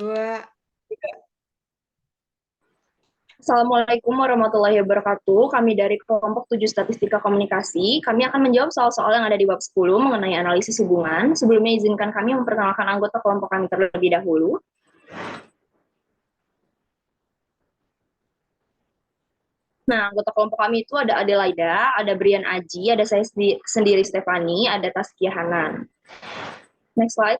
Dua. Assalamualaikum warahmatullahi wabarakatuh. Kami dari kelompok 7 Statistika Komunikasi. Kami akan menjawab soal-soal yang ada di bab 10 mengenai analisis hubungan. Sebelumnya izinkan kami memperkenalkan anggota kelompok kami terlebih dahulu. Nah, anggota kelompok kami itu ada Adelaida, ada Brian Aji, ada saya sendiri Stefani, ada Taskia Hanan. Next slide.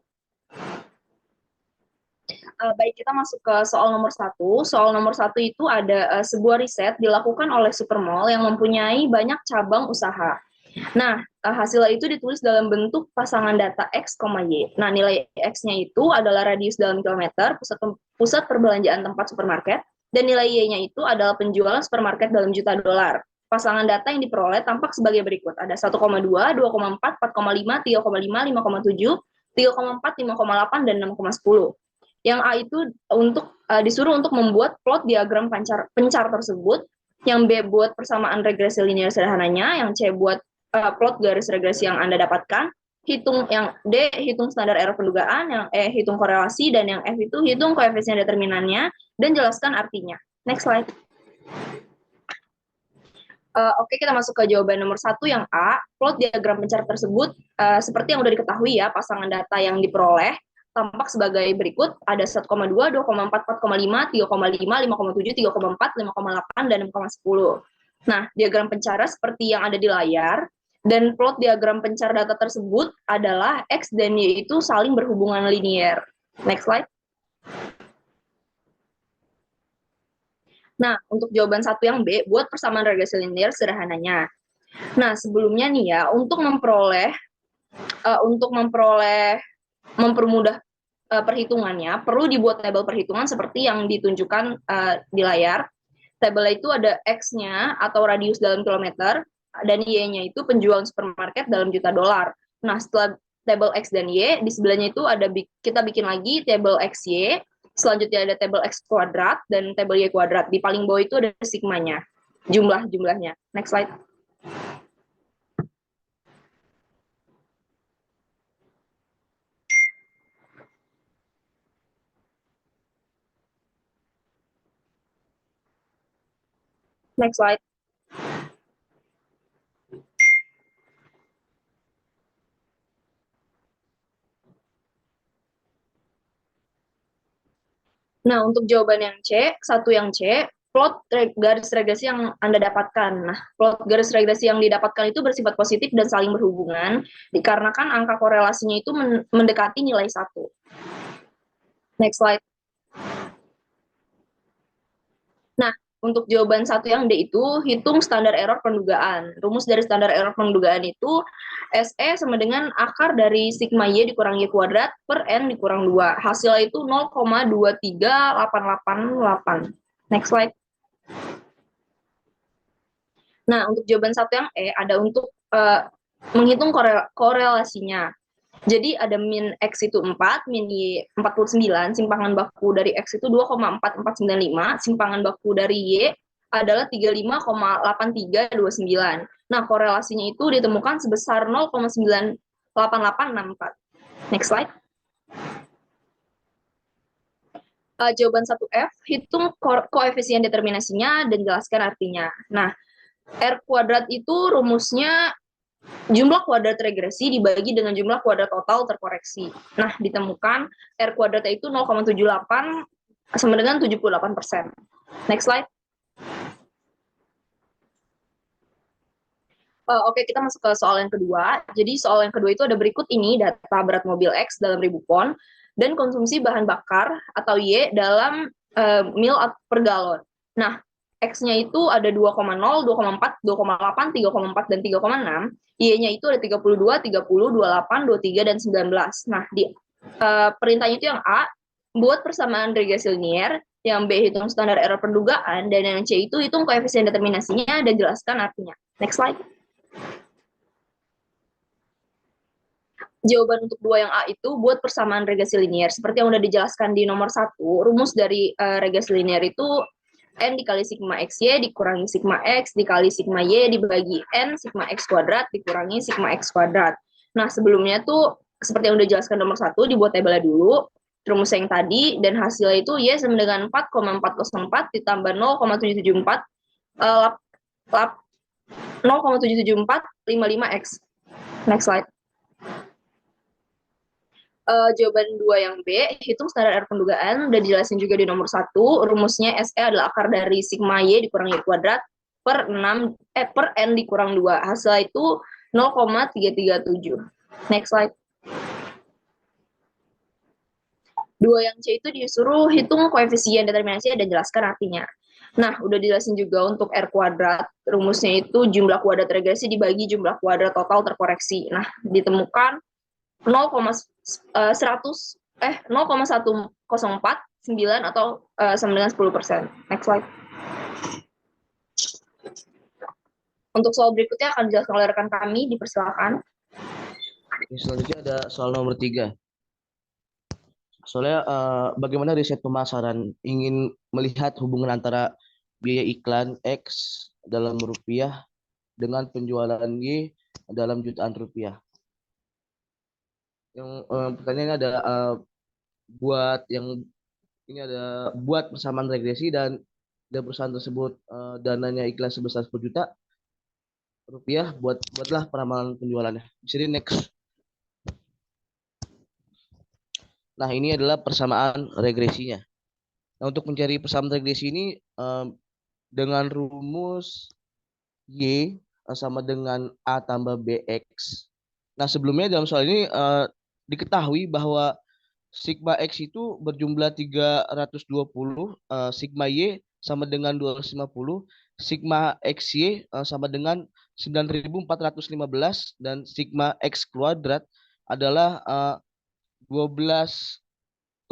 Baik, kita masuk ke soal nomor satu. Soal nomor satu itu ada sebuah riset dilakukan oleh Supermall yang mempunyai banyak cabang usaha. Nah, hasilnya itu ditulis dalam bentuk pasangan data X, Y. Nah, nilai X-nya itu adalah radius dalam kilometer, pusat perbelanjaan tempat supermarket, dan nilai Y-nya itu adalah penjualan supermarket dalam juta dolar. Pasangan data yang diperoleh tampak sebagai berikut. Ada 1,2, 2,4, 4,5, 3,5, 5,7, 3,4, 5,8, dan 6,10. Yang A itu disuruh untuk membuat plot diagram pencar tersebut, yang B buat persamaan regresi linear sederhananya, yang C buat plot garis regresi yang Anda dapatkan, yang D hitung standar error pendugaan, yang E hitung korelasi, dan yang F itu hitung koefisien determinannya dan jelaskan artinya. Next slide. Oke, kita masuk ke jawaban nomor satu yang A. Plot diagram pencar tersebut seperti yang sudah diketahui ya, pasangan data yang diperoleh tampak sebagai berikut. Ada 1,2, 2,4, 4,5, 3,5, 5,7, 3,4, 5,8, dan 6,10. Nah, diagram pencara seperti yang ada di layar, dan plot diagram pencar data tersebut adalah X dan Y itu saling berhubungan linier. Next slide. Nah, untuk jawaban satu yang B, buat persamaan regresi linier sederhananya. Nah, sebelumnya nih ya, untuk mempermudah perhitungannya, perlu dibuat tabel perhitungan seperti yang ditunjukkan di layar. Tabel itu ada X-nya atau radius dalam kilometer, dan Y-nya itu penjualan supermarket dalam juta dolar. Nah, setelah tabel X dan Y, di sebelahnya itu kita bikin lagi tabel XY, selanjutnya ada tabel X kuadrat dan tabel Y kuadrat. Di paling bawah itu ada sigmanya, jumlahnya. Next slide. Next slide. Nah, untuk jawaban yang C, satu yang C, plot garis regresi yang Anda dapatkan. Nah, plot garis regresi yang didapatkan itu bersifat positif dan saling berhubungan, dikarenakan angka korelasinya itu mendekati nilai 1. Next slide. Nah, untuk jawaban satu yang D itu, hitung standar error pendugaan. Rumus dari standar error pendugaan itu, SE sama dengan akar dari sigma Y dikurang Y kuadrat per N dikurang 2. Hasilnya itu 0,23888. Next slide. Nah, untuk jawaban satu yang E, ada untuk menghitung korelasinya. Jadi ada min X itu 4, min Y 49, simpangan baku dari X itu 2,4495, simpangan baku dari Y adalah 35,8329. Nah, korelasinya itu ditemukan sebesar 0,98864. Next slide. Jawaban 1F, hitung koefisien determinasinya dan jelaskan artinya. Nah, R kuadrat itu rumusnya jumlah kuadrat regresi dibagi dengan jumlah kuadrat total terkoreksi. Nah, ditemukan R kuadratnya itu 0,78 sama dengan 78%. Next slide. Oke, kita masuk ke soal yang kedua. Jadi soal yang kedua itu ada berikut ini, data berat mobil X dalam 1000 pon, dan konsumsi bahan bakar atau Y dalam mil per galon. Nah, X-nya itu ada 2,0, 2,4, 2,8, 3,4, dan 3,6. Y-nya itu ada 32, 30, 28, 23, dan 19. Nah, di perintahnya itu yang A, buat persamaan regresi linier, yang B hitung standar error perdugaan, dan yang C itu hitung koefisien determinasinya dan jelaskan artinya. Next slide. Jawaban untuk dua yang A itu buat persamaan regresi linier. Seperti yang udah dijelaskan di nomor 1, rumus dari regresi linier itu N dikali sigma XY dikurangi sigma X dikali sigma Y dibagi N sigma X kuadrat dikurangi sigma X kuadrat. Nah, sebelumnya tuh seperti yang udah dijelaskan nomor 1, dibuat tabelnya dulu. rumus yang tadi, dan hasilnya itu Y sama dengan 4,404 ditambah 0,774 lap, lap 0,77455X. Next slide. Jawaban 2 yang B, hitung standar R pendugaan, udah dijelasin juga di nomor 1. Rumusnya SE adalah akar dari sigma Y dikurang Y kuadrat per 6 per N dikurang 2. Hasil itu 0,337. Next slide. 2 yang C itu disuruh hitung koefisien determinasi dan jelaskan artinya. Nah, udah dijelasin juga untuk R kuadrat. Rumusnya itu jumlah kuadrat regresi dibagi jumlah kuadrat total terkoreksi. Nah, ditemukan 0,1049 atau sama dengan 10%. Next slide. Untuk soal berikutnya akan dijelaskan oleh rekan kami, dipersilakan. Selanjutnya ada soal nomor 3. Soalnya bagaimana riset pemasaran ingin melihat hubungan antara biaya iklan X dalam rupiah dengan penjualan Y dalam jutaan rupiah. Yang pertanyaannya ada buat yang ini ada buat persamaan regresi dan perusahaan tersebut dananya iklan sebesar 10 juta rupiah, buatlah peramalan penjualannya. Jadi next. Nah, ini adalah persamaan regresinya. Nah, untuk mencari persamaan regresi ini dengan rumus Y sama dengan A tambah BX. Nah, sebelumnya dalam soal ini diketahui bahwa sigma X itu berjumlah 320, sigma Y sama dengan 250, sigma XY sama dengan 9.415, dan sigma X kuadrat adalah 12.400.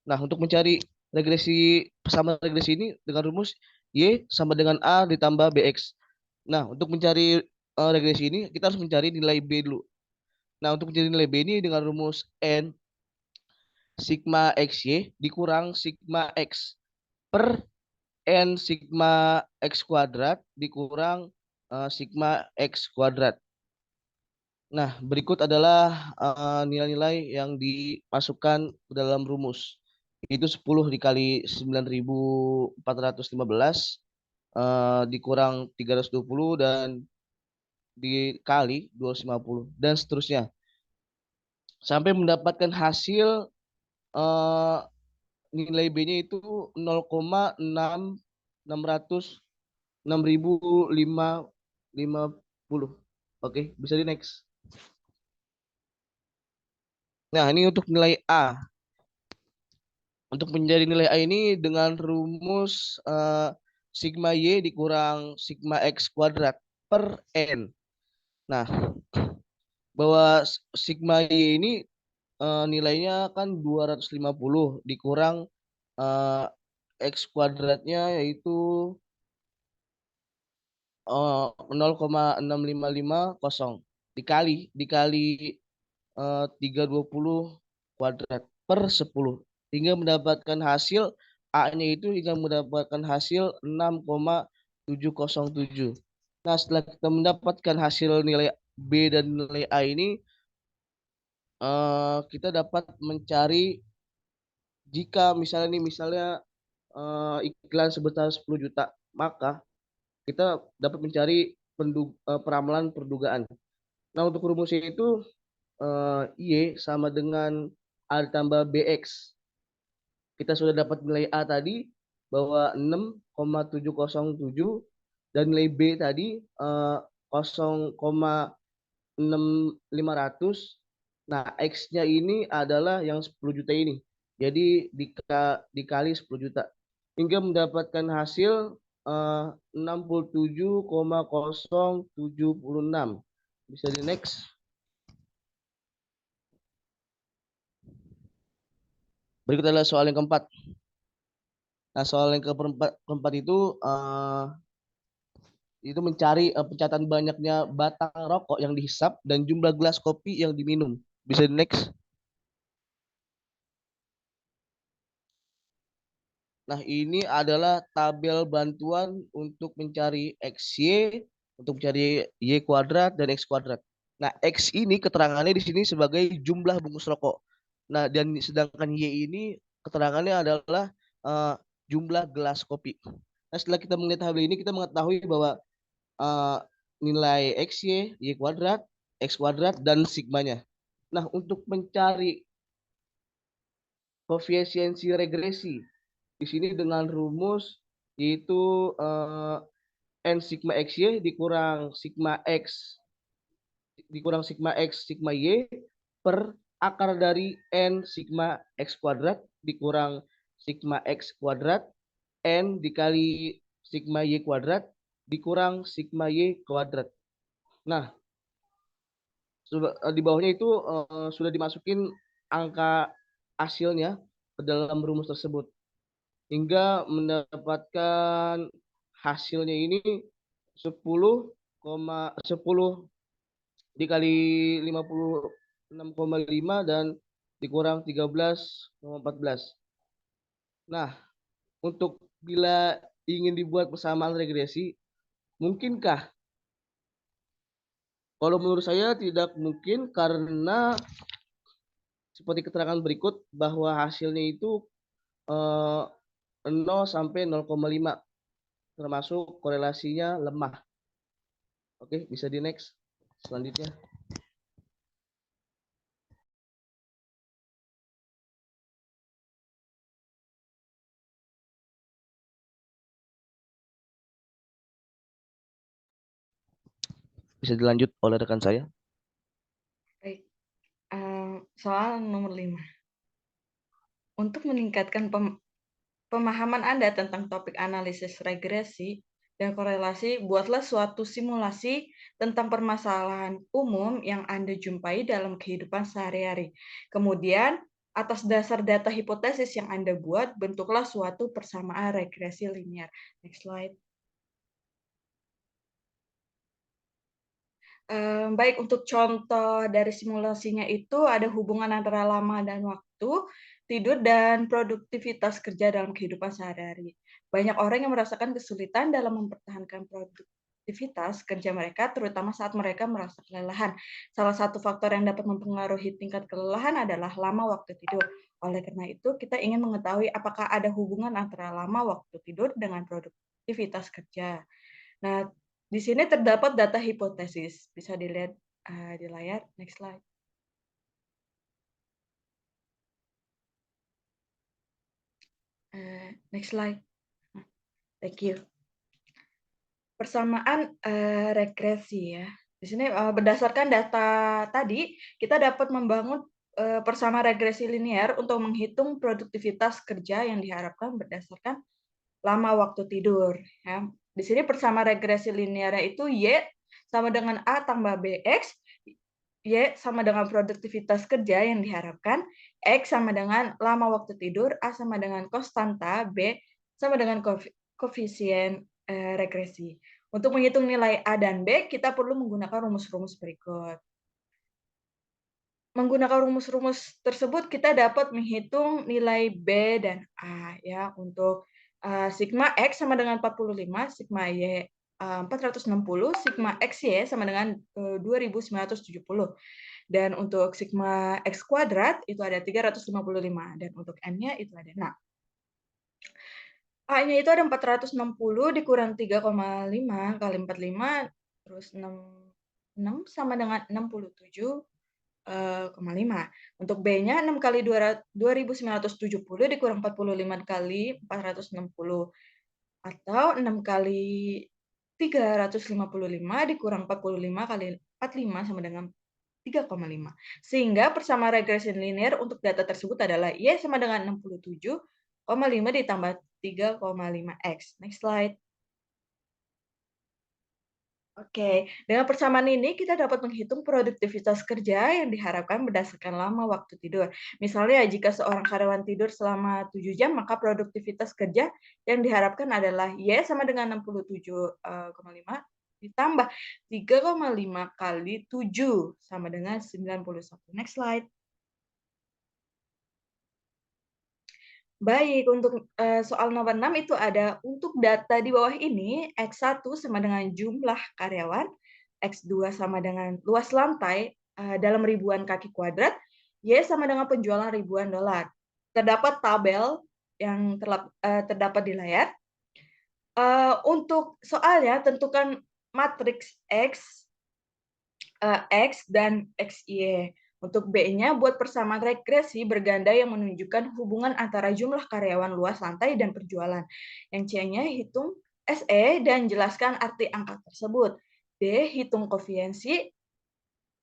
Nah, untuk mencari regresi persamaan regresi ini dengan rumus Y sama dengan A ditambah BX. Nah, untuk mencari regresi ini kita harus mencari nilai B dulu. Nah, untuk mencari nilai B ini dengan rumus N sigma XY dikurang sigma X per N sigma X kuadrat dikurang sigma X kuadrat. Nah, berikut adalah nilai-nilai yang dimasukkan ke dalam rumus. Itu 10 dikali 9.415 dikurang 320 dan dikali 250 dan seterusnya. Sampai mendapatkan hasil nilai B-nya itu 0,650. Oke, bisa di next. Nah, ini untuk nilai A. Untuk mencari nilai A ini dengan rumus sigma Y dikurang sigma X kuadrat per N. Nah, bahwa sigma Y ini nilainya kan 250 dikurang X kuadratnya yaitu 0,6550 dikali 320 kuadrat per 10 hingga mendapatkan hasil A-nya itu hingga mendapatkan hasil 6,707. Nah, setelah kita mendapatkan hasil nilai B dan nilai A ini, kita dapat mencari jika misalnya iklan sebesar 10 juta, maka kita dapat mencari peramalan perdugaan. Nah, untuk rumusnya itu Y sama dengan A ditambah BX. Kita sudah dapat nilai A tadi bahwa 6,707 dan nilai B tadi 0,6500. Nah, X-nya ini adalah yang 10 juta ini. Jadi dikali 10 juta hingga mendapatkan hasil 67,076. Bisa di next. Berikut adalah soal yang keempat. Nah, soal yang keempat itu mencari pencatatan banyaknya batang rokok yang dihisap dan jumlah gelas kopi yang diminum. Bisa di next. Nah, ini adalah tabel bantuan untuk mencari XY, untuk mencari Y kuadrat dan X kuadrat. Nah, X ini keterangannya di sini sebagai jumlah bungkus rokok. Nah, dan sedangkan Y ini keterangannya adalah eh, jumlah gelas kopi. Nah, setelah kita melihat hal ini, kita mengetahui bahwa eh, nilai XY, Y kuadrat, X kuadrat, dan sigmanya. Nah, untuk mencari koefisiensi regresi, di sini dengan rumus yaitu N sigma XY dikurang sigma X sigma Y per akar dari N sigma X kuadrat dikurang sigma X kuadrat N dikali sigma Y kuadrat dikurang sigma Y kuadrat. Nah, di bawahnya itu sudah dimasukin angka hasilnya ke dalam rumus tersebut hingga mendapatkan hasilnya ini 10,10 dikali 56,5 dan dikurang 13,14. Nah, untuk bila ingin dibuat persamaan regresi, mungkinkah? Kalau menurut saya tidak mungkin karena seperti keterangan berikut bahwa hasilnya itu eh, 0 sampai 0,5 termasuk korelasinya lemah. Oke, bisa di next selanjutnya. Bisa dilanjut oleh rekan saya. Baik. Soal nomor 5. Untuk meningkatkan pemahaman Anda tentang topik analisis regresi dan korelasi, buatlah suatu simulasi tentang permasalahan umum yang Anda jumpai dalam kehidupan sehari-hari. Kemudian, atas dasar data hipotesis yang Anda buat, bentuklah suatu persamaan regresi linear. Next slide. Baik, untuk contoh dari simulasinya itu ada hubungan antara lama dan waktu, tidur, dan produktivitas kerja dalam kehidupan sehari-hari. Banyak orang yang merasakan kesulitan dalam mempertahankan produktivitas kerja mereka, terutama saat mereka merasa kelelahan. Salah satu faktor yang dapat mempengaruhi tingkat kelelahan adalah lama waktu tidur. Oleh karena itu, kita ingin mengetahui apakah ada hubungan antara lama waktu tidur dengan produktivitas kerja. Nah, di sini terdapat data hipotesis. Bisa dilihat di layar. Next slide. Next slide. Thank you. Persamaan regresi ya. Di sini berdasarkan data tadi, kita dapat membangun persamaan regresi linear untuk menghitung produktivitas kerja yang diharapkan berdasarkan lama waktu tidur. Ya. Di sini persamaan regresi linearnya itu Y sama dengan A tambah BX, Y sama dengan produktivitas kerja yang diharapkan, X sama dengan lama waktu tidur, A sama dengan konstanta, B sama dengan koefisien regresi. Untuk menghitung nilai A dan B, kita perlu menggunakan rumus-rumus berikut. Menggunakan rumus-rumus tersebut, kita dapat menghitung nilai B dan A. Ya, untuk sigma X sama dengan 45, sigma Y 460, sigma XY sama dengan 2970. Dan untuk sigma X kuadrat itu ada 355, dan untuk N-nya itu ada 6. A-nya itu ada 460 dikurang 3,5 kali 45, terus 6 sama dengan 67,5. Untuk B-nya 6 kali 2970 dikurang 45 kali 460. Atau 6 kali 355 dikurang 45 kali 45 sama dengan 3,5. Sehingga persamaan regresi linear untuk data tersebut adalah Y sama dengan 67,5 ditambah 3,5X. Next slide. Oke, dengan persamaan ini kita dapat menghitung produktivitas kerja yang diharapkan berdasarkan lama waktu tidur. Misalnya, jika seorang karyawan tidur selama 7 jam, maka produktivitas kerja yang diharapkan adalah Y sama dengan 67,5 ditambah 3,5 kali 7 sama dengan 91. Next slide. Baik, untuk soal nomor 6 itu ada untuk data di bawah ini, X1 sama dengan jumlah karyawan, X2 sama dengan luas lantai dalam ribuan kaki kuadrat, Y sama dengan penjualan ribuan dolar. Terdapat tabel yang terdapat di layar. Untuk soalnya, tentukan matriks X, X dan XY. Untuk B-nya, buat persamaan regresi berganda yang menunjukkan hubungan antara jumlah karyawan luas lantai dan penjualan. Yang C-nya, hitung SE dan jelaskan arti angka tersebut. D, hitung koefiensi,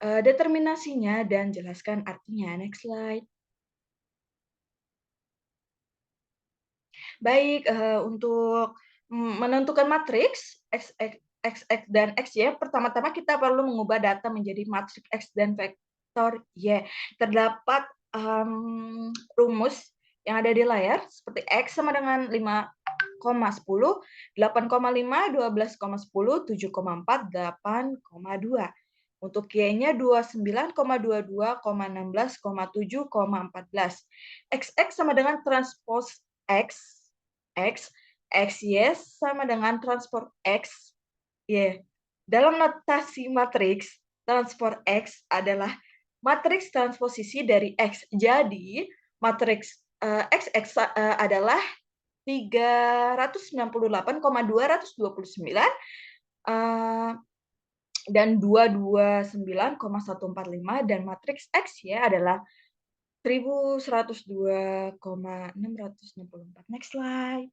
determinasinya, dan jelaskan artinya. Next slide. Baik, untuk menentukan matriks X, dan XY, pertama-tama kita perlu mengubah data menjadi matriks X dan vektor Y. Terdapat rumus yang ada di layar, seperti X sama dengan 5,10, 8,5, 12,10, 7,4, 8,2. Untuk Y-nya 29,22, 16,7, 14. XX sama dengan transpose X, XY sama dengan transport X, Y. Dalam notasi matriks, transport X adalah matriks transposisi dari X. Jadi, matriks XX adalah 398,229 dan 229,145, dan matriks X ya adalah 1102,664. Next slide.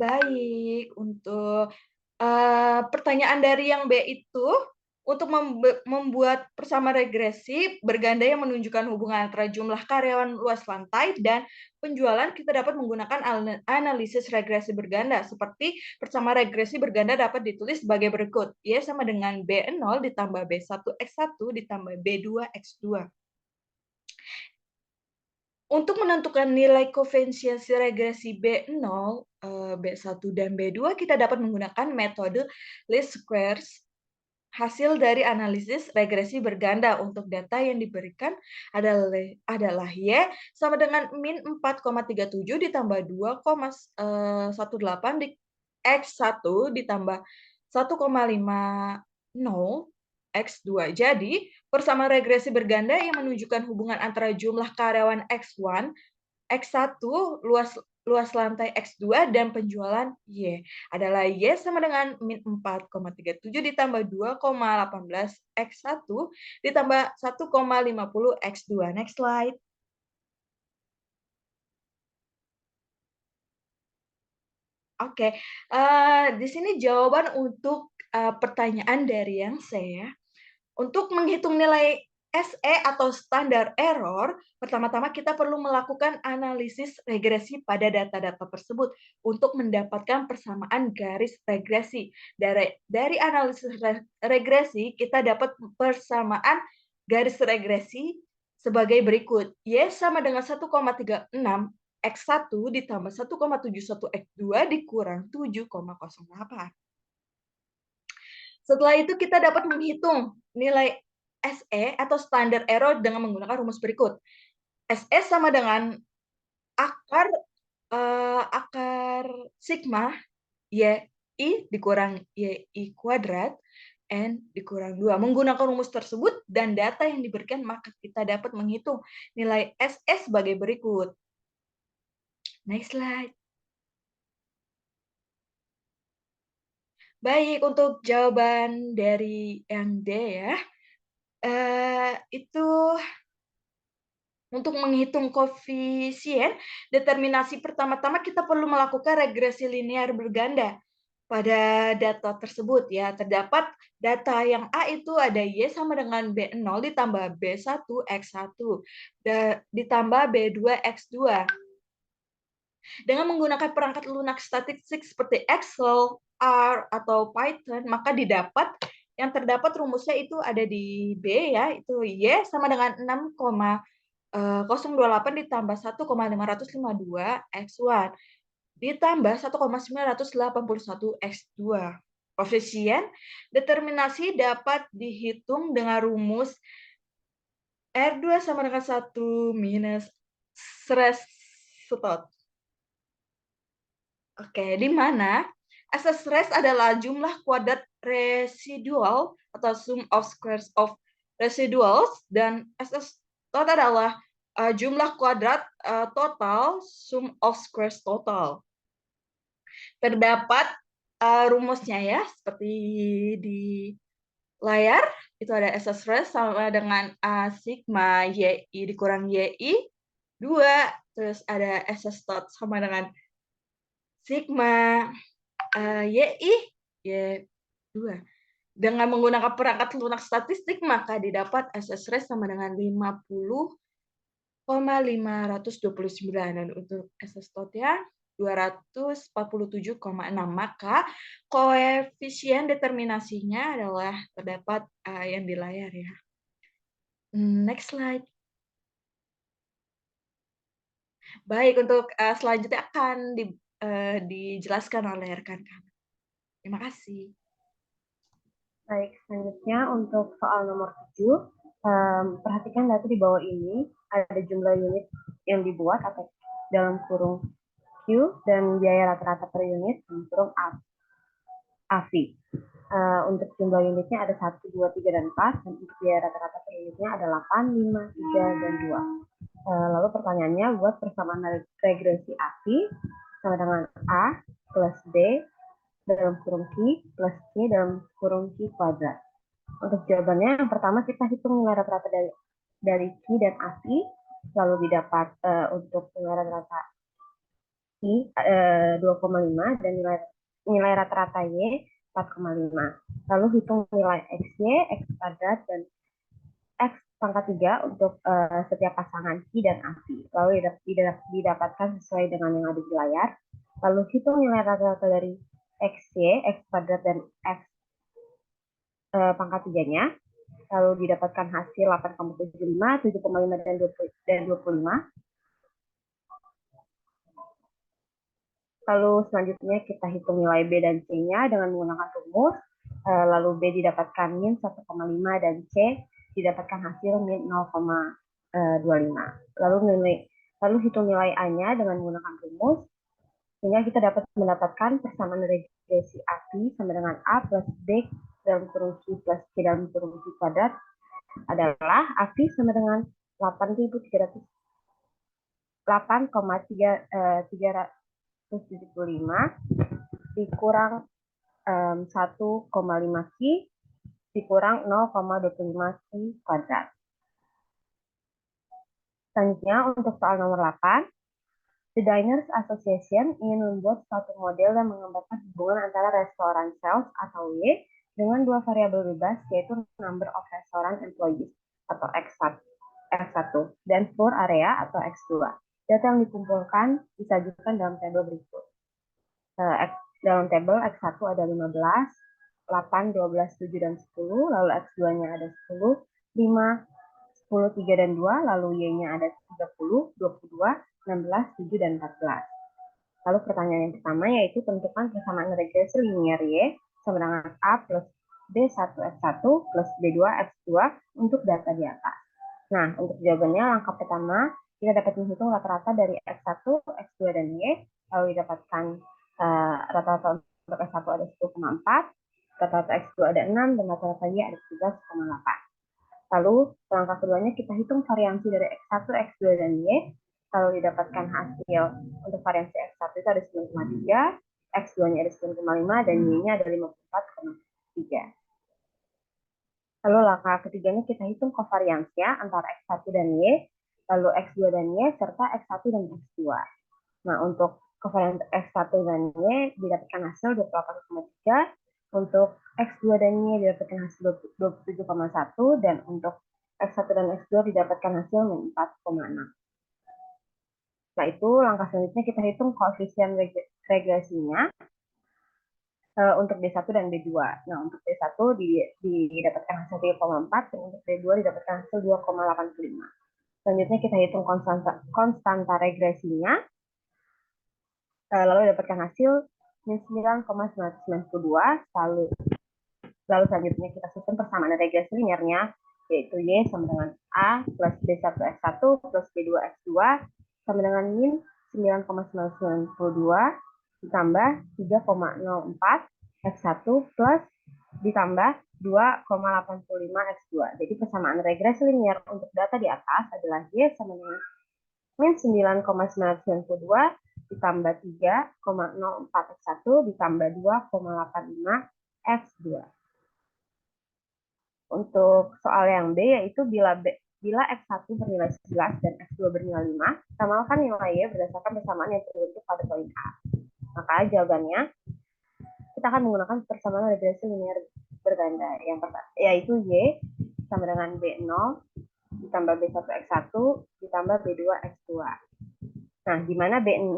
Baik, untuk pertanyaan dari yang B itu, untuk membuat persamaan regresi berganda yang menunjukkan hubungan antara jumlah karyawan luas lantai dan penjualan, kita dapat menggunakan analisis regresi berganda. Seperti persamaan regresi berganda dapat ditulis sebagai berikut. Y sama dengan B0 ditambah B1X1 ditambah B2X2. Untuk menentukan nilai koefiensi regresi B0, B1, dan B2, kita dapat menggunakan metode least squares. Hasil dari analisis regresi berganda untuk data yang diberikan adalah Y sama dengan min 4,37 ditambah 2,18 X1 ditambah 1,50 X2. Jadi, persamaan regresi berganda yang menunjukkan hubungan antara jumlah karyawan X1, X1, luas lantai X2, dan penjualan Y adalah Y sama dengan min 4,37 ditambah 2,18 X1 ditambah 1,50 X2. Next slide. Oke, di sini jawaban untuk pertanyaan dari yang saya. Untuk menghitung nilai SE atau standar error, pertama-tama kita perlu melakukan analisis regresi pada data-data tersebut untuk mendapatkan persamaan garis regresi. Dari analisis regresi, kita dapat persamaan garis regresi sebagai berikut. Y sama dengan 1,36 X1 ditambah 1,71 X2 dikurang 7,08. Setelah itu kita dapat menghitung nilai SE atau standard error dengan menggunakan rumus berikut. SE sama dengan akar sigma YI dikurang YI kuadrat N dikurang 2. Menggunakan rumus tersebut dan data yang diberikan, maka kita dapat menghitung nilai SE sebagai berikut. Next slide. Baik, untuk jawaban dari yang D ya, itu untuk menghitung koefisien, determinasi pertama-tama kita perlu melakukan regresi linear berganda pada data tersebut ya. Terdapat data yang A itu ada Y sama dengan B0 ditambah B1 X1 ditambah B2 X2. Dengan menggunakan perangkat lunak statistik seperti Excel, R, atau Python, maka yang terdapat rumusnya itu ada di B ya, itu Y sama dengan 6,028 ditambah 1,552 X1 ditambah 1,981 X2. Koefisien determinasi dapat dihitung dengan rumus R2 sama dengan 1 minus Srestot. Oke, di mana SS res adalah jumlah kuadrat residual atau sum of squares of residuals, dan SS tot adalah jumlah kuadrat total sum of squares total. Terdapat rumusnya ya, seperti di layar. Itu ada SS res sama dengan A sigma YI dikurang YI 2. Terus ada SS tot sama dengan sigma YI Y2. Dengan menggunakan perangkat lunak statistik, maka didapat SS res sama dengan 50,529. Dan untuk SS tot-nya 247,6. Maka koefisien determinasinya adalah terdapat yang di layar ya. Next slide. Baik, untuk selanjutnya akan dijelaskan oleh rekan kami. Terima kasih. Baik, selanjutnya untuk soal nomor 7, perhatikan data di bawah ini, ada jumlah unit yang dibuat atau dalam kurung Q dan biaya rata-rata per unit dalam kurung AV. Untuk jumlah unitnya ada 1, 2, 3, dan 4, dan untuk biaya rata-rata per unitnya ada 8, 5, 3, dan 2. Lalu pertanyaannya, buat persamaan regresi AV sama dengan A plus B dalam kurung Q plus C dalam kurung Q kuadrat. Untuk jawabannya, yang pertama kita hitung nilai rata-rata dari Q dan AC, lalu didapat untuk nilai rata-rata I 2,5 dan nilai rata-rata Y 4,5. Lalu hitung nilai XY, X kuadrat, dan X pangkat 3 untuk setiap pasangan Q dan AC. Lalu didapatkan sesuai dengan yang ada di layar. Lalu hitung nilai rata-rata dari XY, X kuadrat, dan X pangkat 3-nya. Lalu didapatkan hasil 8,75, 7,5, dan 25. Lalu selanjutnya kita hitung nilai B dan C-nya dengan menggunakan rumus. Lalu B didapatkan min 1,5 dan C didapatkan hasil min 0,25. Lalu hitung nilai A-nya dengan menggunakan rumus. Sehingga kita dapat mendapatkan persamaan regresi AC sama dengan A plus B dalam kurung Q plus C dalam kurung Q kuadrat adalah AC sama dengan 8,375 dikurang 1,5 Q dikurang 0,25 Q kuadrat. Selanjutnya untuk soal nomor 8, The Diners Association ingin membuat suatu model yang menggambarkan hubungan antara restoran sales atau Y dengan dua variabel bebas, yaitu number of restaurant employees atau X1 dan floor area atau X2. Data yang dikumpulkan disajikan dalam tabel berikut. Dalam tabel X1 ada 15, 8, 12, 7, dan 10, lalu X2-nya ada 10, 5, 10, 3, dan 2, lalu Y-nya ada 30, 22, 16, 7, dan 14. Lalu pertanyaan yang pertama yaitu tentukan persamaan regresi linier Y sama dengan A plus B1 X1 plus B2 X2 untuk data di atas. Nah, untuk jawabannya langkah pertama kita dapat menghitung rata-rata dari X1, X2, dan Y, lalu didapatkan rata-rata untuk X1 ada 10,4, rata-rata X2 ada 6, dan rata-rata Y ada 13,8. Lalu langkah keduanya kita hitung variansi dari X1, X2, dan Y, lalu didapatkan hasil untuk variansi X1 itu ada 9,3, X2-nya ada 9,5, dan Y-nya ada 54,3. Lalu langkah ketiganya kita hitung kovariansinya antara X1 dan Y, lalu X2 dan Y, serta X1 dan X2. Nah, untuk kovariansi X1 dan Y didapatkan hasil 28,3, untuk X2 dan Y didapatkan hasil 27,1, dan untuk X1 dan X2 didapatkan hasil 4,6. Setelah itu, langkah selanjutnya kita hitung koefisien regresinya untuk D1 dan D2. Nah, untuk D1 didapatkan hasil 3,4, dan untuk D2 didapatkan hasil 2,85. Selanjutnya kita hitung konstanta regresinya, lalu didapatkan hasil 9,992. Lalu selanjutnya kita susun persamaan regresi linearnya, yaitu Y sama dengan A plus B1 X1 plus B2 X2 sama dengan min 9,992 ditambah 3,04 X1 plus ditambah 2,85 X2. Jadi persamaan regresi linear untuk data di atas adalah Y sama dengan min 9,992 ditambah 3,04 X1 ditambah 2,85 X2. Untuk soal yang B, yaitu bila X1 bernilai 11 dan X2 bernilai 5, samakan nilai Y berdasarkan persamaan yang terbentuk pada poin A. Maka jawabannya, kita akan menggunakan persamaan regresi linear berganda. Yang pertama, yaitu Y sama dengan B0 ditambah B1 X1 ditambah B2 X2. Nah, di mana B0,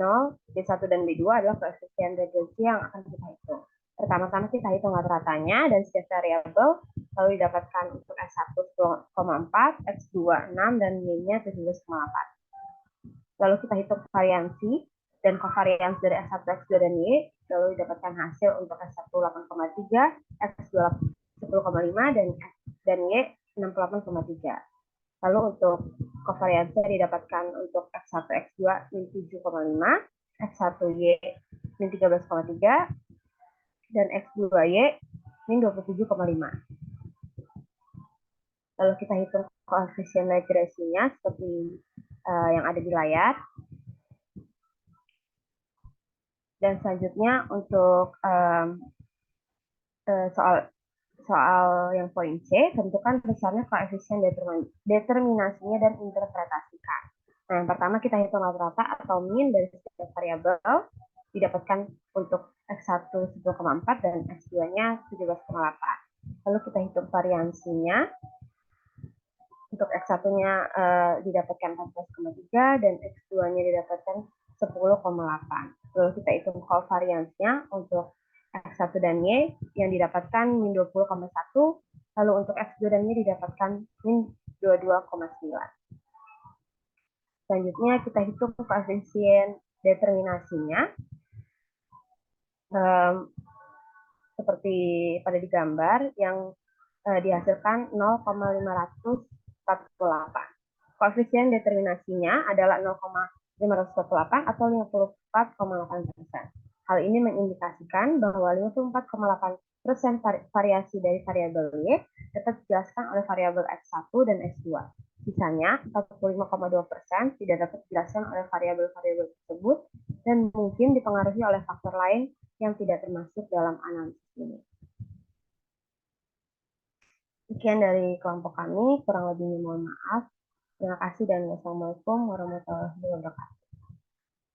B1 dan B2 adalah koefisien regresi yang akan kita hitung. Pertama-tama kita hitung rata-ratanya dan setiap variabel lalu didapatkan untuk X1 10,4, X2 6, dan Y-nya 17,8. Lalu kita hitung variansi dan kovariansi dari X1, X2, dan Y, lalu didapatkan hasil untuk X1 8,3, X2 10,5, dan Y 68,3. Lalu untuk kovariansi didapatkan untuk X1, X2 min 7,5, X1 Y min 13,3, dan X2Y min 27,5. Lalu kita hitung koefisien regresinya seperti yang ada di layar. Dan selanjutnya untuk soal yang poin C, tentukan besarnya koefisien determinasinya dan interpretasikan. Nah, yang pertama kita hitung rata-rata atau min dari setiap variabel didapatkan untuk X1 10,4 dan X2-nya 17,8. Lalu kita hitung variansinya. Untuk X1-nya didapatkan 14,3 dan X2-nya didapatkan 10,8. Lalu kita hitung kovariansinya untuk X1 dan Y yang didapatkan min 20,1. Lalu untuk X2 dan Y didapatkan min 22,9. Selanjutnya kita hitung koefisien determinasinya. Seperti pada di gambar yang dihasilkan 0,548. Koefisien determinasinya adalah 0,548 atau 54,8%. Hal ini mengindikasikan bahwa 54,8% variasi dari variabel Y dapat dijelaskan oleh variabel X1 dan X2. Sisanya 45,2% tidak dapat dijelaskan oleh variabel-variabel tersebut dan mungkin dipengaruhi oleh faktor lain yang tidak termasuk dalam analisis ini. Sekian dari kelompok kami, kurang lebihnya mohon maaf. Terima kasih dan wassalamualaikum warahmatullahi wabarakatuh.